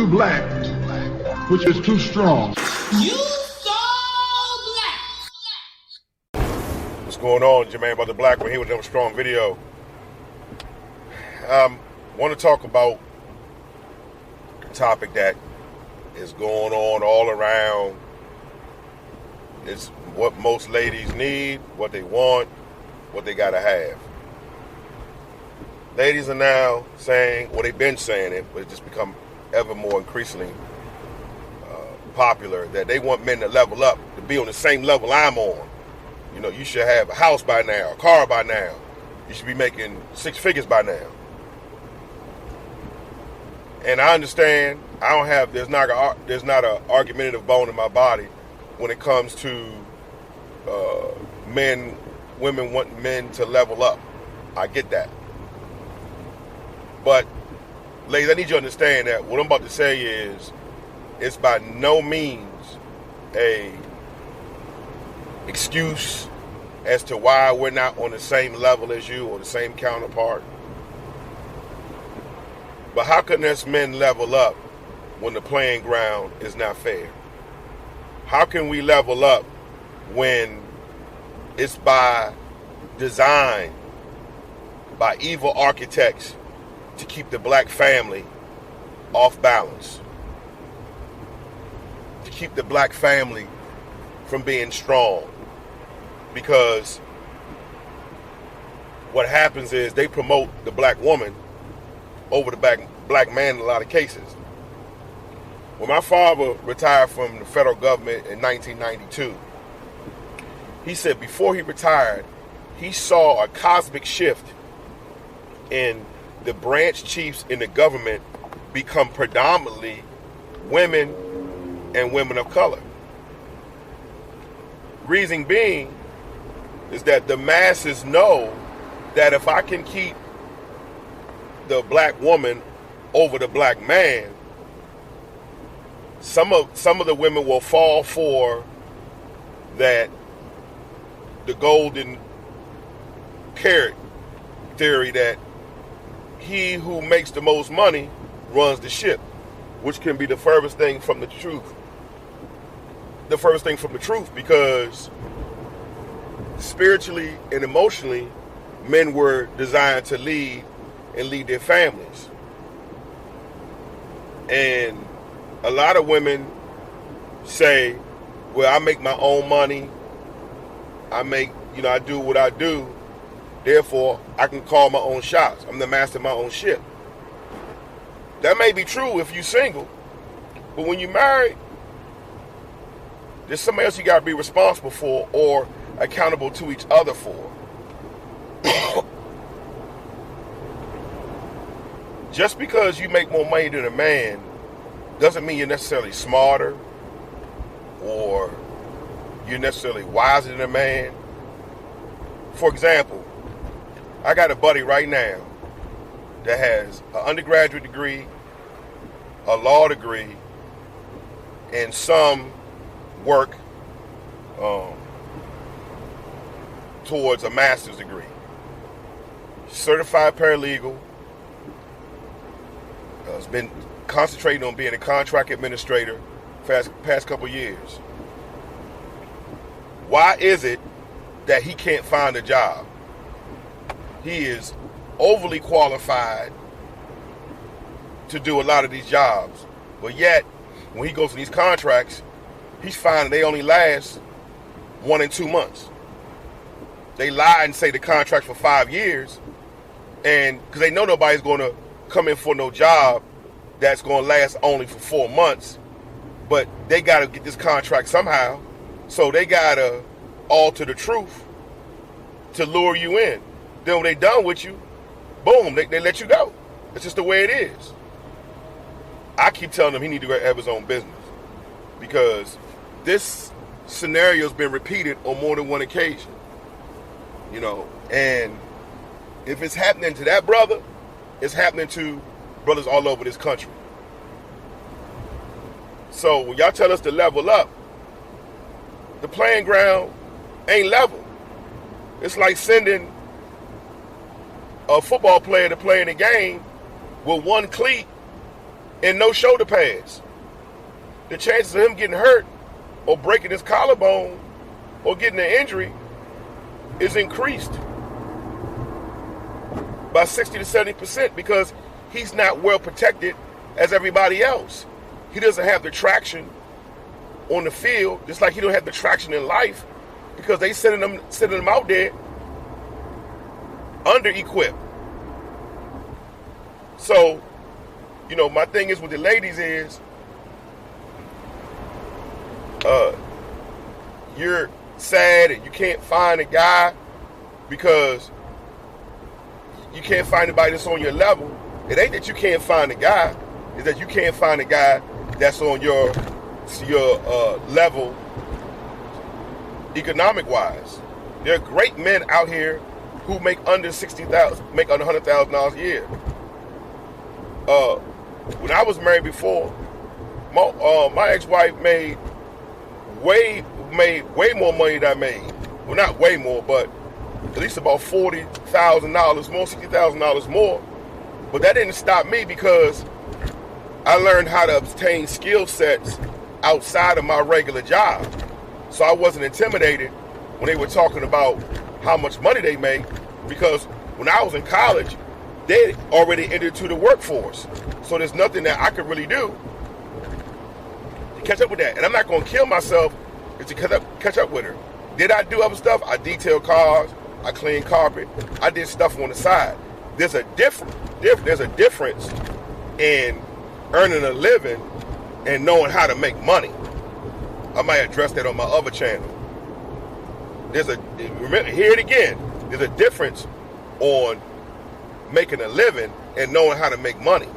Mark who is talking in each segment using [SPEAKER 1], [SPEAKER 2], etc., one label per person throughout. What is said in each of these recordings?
[SPEAKER 1] too black, which is too strong.
[SPEAKER 2] You so black.
[SPEAKER 3] What's going on, Jermaine about the Black one here with another strong video. Want to talk about a topic that is going on all around. It's what most ladies need, what they want, what they gotta have. Ladies are now saying, well, they've been saying it, but it's just become ever more increasingly popular, that they want men to level up, to be on the same level I'm on. You know, you should have a house by now, a car by now. You should be making 6 figures by now. And I understand, there's not an argumentative bone in my body when it comes to women wanting men to level up. I get that. But, ladies, I need you to understand that what I'm about to say is, it's by no means a excuse as to why we're not on the same level as you or the same counterpart. But how can us men level up when the playing ground is not fair? How can we level up when it's by design, by evil architects to keep the black family off balance, to keep the black family from being strong? Because what happens is they promote the black woman over the black man in a lot of cases. When my father retired from the federal government in 1992, he said before he retired, he saw a cosmic shift in the branch chiefs in the government become predominantly women and women of color. Reason being is that the masses know that if I can keep the black woman over the black man, some of the women will fall for that, the golden carrot theory that he who makes the most money runs the ship, which can be the furthest thing from the truth. The furthest thing from the truth, because spiritually and emotionally, men were designed to lead and lead their families. And a lot of women say, well, I make my own money. I do what I do. Therefore, I can call my own shots. I'm the master of my own ship. That may be true if you're single. But when you're married, there's somebody else you got to be responsible for or accountable to each other for. Just because you make more money than a man doesn't mean you're necessarily smarter or you're necessarily wiser than a man. For example, I got a buddy right now that has an undergraduate degree, a law degree, and some work towards a master's degree. Certified paralegal. Has been concentrating on being a contract administrator for the past couple years. Why is it that he can't find a job? He is overly qualified to do a lot of these jobs, but yet when he goes for these contracts, he's finding they only last 1 and 2 months. They lie and say the contract's for 5 years, and because they know nobody's going to come in for no job that's going to last only for 4 months, but they got to get this contract somehow, so they got to alter the truth to lure you in. Then when they done with you, boom, they let you go. It's just the way it is. I keep telling him he need to have his own business, because this scenario's been repeated on more than one occasion. You know, and if it's happening to that brother, it's happening to brothers all over this country. So when y'all tell us to level up, the playing ground ain't level. It's like sending a football player to play in a game with one cleat and no shoulder pads, the chances of him getting hurt or breaking his collarbone or getting an injury is increased by 60 to 70% because he's not well protected as everybody else. He doesn't have the traction on the field, just like he don't have the traction in life because they sending him out there under-equipped. So, my thing is with the ladies is, you're sad and you can't find a guy because you can't find anybody that's on your level. It ain't that you can't find a guy, it's that you can't find a guy that's on your level economic-wise. There are great men out here who make under $100,000 a year. When I was married before, my ex-wife made way more money than I made. Well, not way more, but at least about $40,000 more, $60,000 more. But that didn't stop me because I learned how to obtain skill sets outside of my regular job. So I wasn't intimidated when they were talking about how much money they make, because when I was in college, they already entered to the workforce. So there's nothing that I could really do to catch up with that. And I'm not going to kill myself to catch up with her. Did I do other stuff? I detailed cars. I cleaned carpet. I did stuff on the side. There's a difference in earning a living and knowing how to make money. I might address that on my other channel. Remember, hear it again. There's a difference on making a living and knowing how to make money.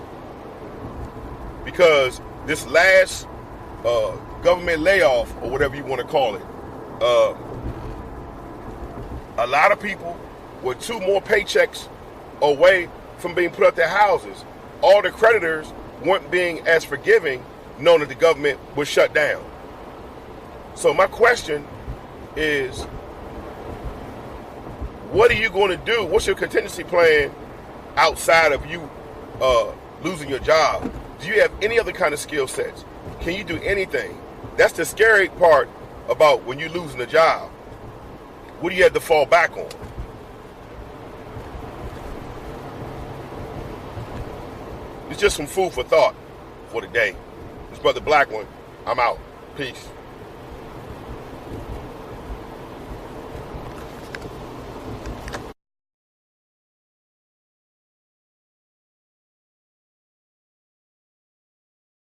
[SPEAKER 3] Because this last government layoff, or whatever you want to call it, a lot of people were 2 more paychecks away from being put out their houses. All the creditors weren't being as forgiving, knowing that the government was shut down. So my question is, what are you going to do? What's your contingency plan outside of you losing your job? Do you have any other kind of skill sets? Can you do anything? That's the scary part about when you're losing a job. What do you have to fall back on? It's just some food for thought for the day. This Brother Black One. I'm out. Peace.